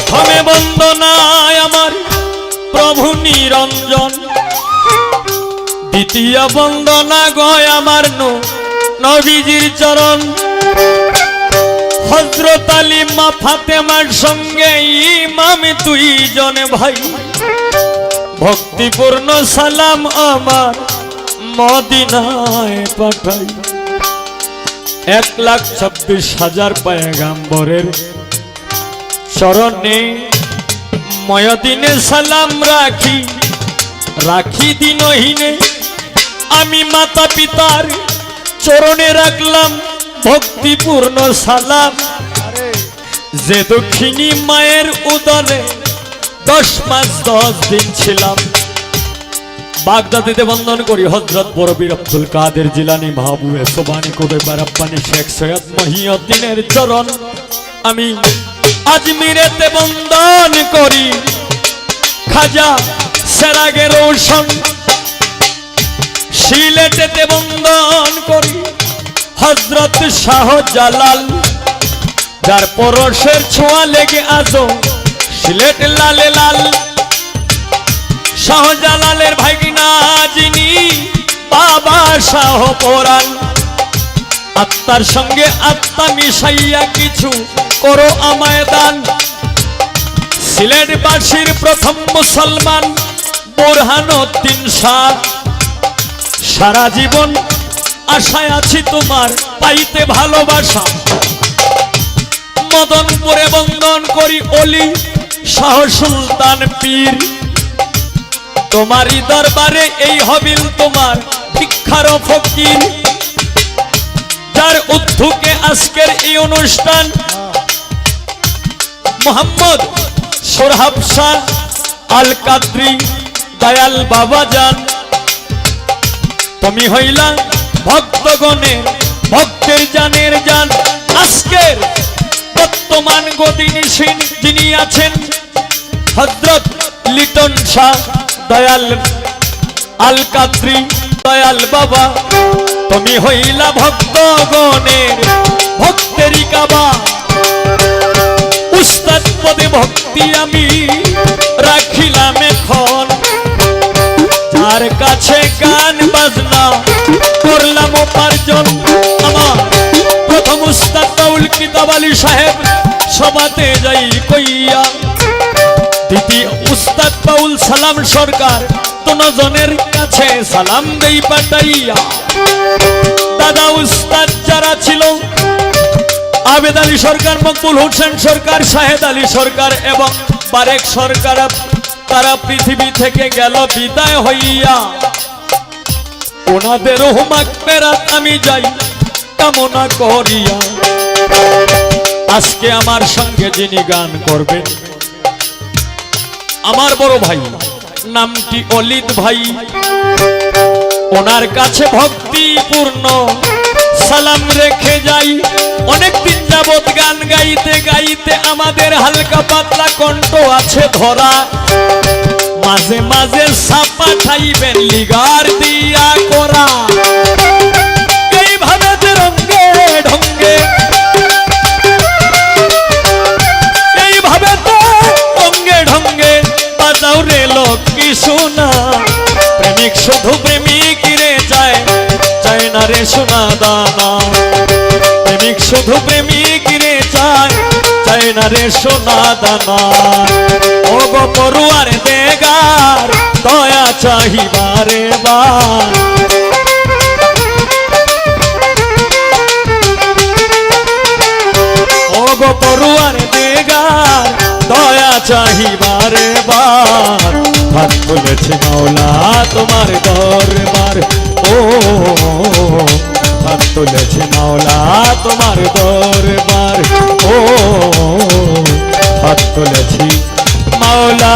প্রথমে বন্দনায় আমার প্রভু নিরঞ্জন, দ্বিতীয় বন্দনা গয় আমার নবীজির চরণ। হযরত আলী মা ফাতেমার সঙ্গে ইমাম দুইজনে ভাই, ভক্তিপূর্ণ সালাম আমার মদিনায় পাঠাই। 1,26,000 পয়গাম্বরের চরণে ময়দিনে সালাম রাখি, রাখি দিনহীনে আমি মাতা পিতার চরণে রাখলাম ভক্তিপূর্ণ সালাম। যে দক্ষিণী মায়ের উদরে 10 মাস 10 দিন ছিলাম। বাগদাদিতে বন্দন করি হযরত বরবীর আব্দুল কাদের জিলানী, মাহবুবে সোবানি, কুতুবে রাব্বানী শেখ সৈয়দ মহিউদ্দিনের চরণ। আমি আজমিরেতে বন্দন করি খাজা সেরাগে রোশন, সিলেটেতে বন্দন করি হযরত শাহজালাল, যার পরশের ছোঁয়া লেগে আজো সিলেট লালে লাল। শাহজালালের ভাগিনা যিনি বাবা শাহ পরাণ, আত্মার সঙ্গে আত্মা মিশাইয়া কিছু করো আমায় দান। সিলেটবাসীর প্রথম মুসলমান বোরহানুদ্দিন শাহ, সারা জীবন আশায় আছি তোমার পাইতে ভালোবাসা। মদনপুরে বন্দন করি অলি শাহ সুলতান পীর, তোমারই দরবারে এই হবিল তোমার ভিক্ষার ফকির। যার উদ্যোগে আজকের এই অনুষ্ঠান মোহাম্মদ সোরহাব শাহ আল কাদরি দয়াল বাবা জান, তুমি হইলা ভক্তগণের ভক্তের জানের জান। আজকের বর্তমান গদিনীশীন যিনি আছেন হযরত লিটন শাহ দয়াল আল কাদরি দয়াল বাবা, তুমি হইলা ভক্তগণের ভক্তেরই কাবা। উস্তাদ পদে ভক্তি আমি রাখিলাম এখন, যার কাছে গান বাজনা করলাম উপার্জন। আমার প্রথম উস্তাদ বাউল কিতাব আলী সাহেব সভাতে যাই কইয়া, দ্বিতীয় উস্তাদ বাউল সালাম সরকার তনজনের কাছে সালাম দেই পাঠাইয়া। দাদা উস্তাদ যারা ছিল আবেদ আলী সরকার, মকবুল হোসেন সরকার, শাহেদ আলী সরকার এবং বারেক সরকার, তারা পৃথিবী থেকে গেল বিদায় হইয়া। ওনাদের মাগফিরাত আমি যাই কামনা করিয়া। আজকে আমার সঙ্গে যিনি গান করবেন আমার বড় ভাই, নামটি অলিদ ভাই। ওনার কাছে ভক্তিপূর্ণ সালাম রেখে যাই। অনেকদিন যাবত গান গাইতে গাইতে আমাদের হালকা পাতলা কণ্ঠ আছে ধরা, মাঝে মাঝে সাপা ঠাইবেন লিগার দিয়া করা। এইভাবে রঙ্গে ঢঙ্গে, এইভাবে তো রঙ্গে ঢঙ্গে বাজাও রে লক্ষ্মী সোনা। প্রেমিক শুধু প্রেমিক রে চায়, চায় না রে সোনা দানা। প্রেমিক শুধু প্রেমিক রে চায়, চায় না রে সোনা দানা। ও গো পড়ুয়ার দেগার দয়া চাহিবারে বার। ও গো পড়ুয়ার দেগার দয়া চাহিবারে বার। হাত তুলেছি মাওলা তোমার দরবার, ও হাত তুলেছি মাওলা তোমার দরবার, ও হাত তুলেছি মাওলা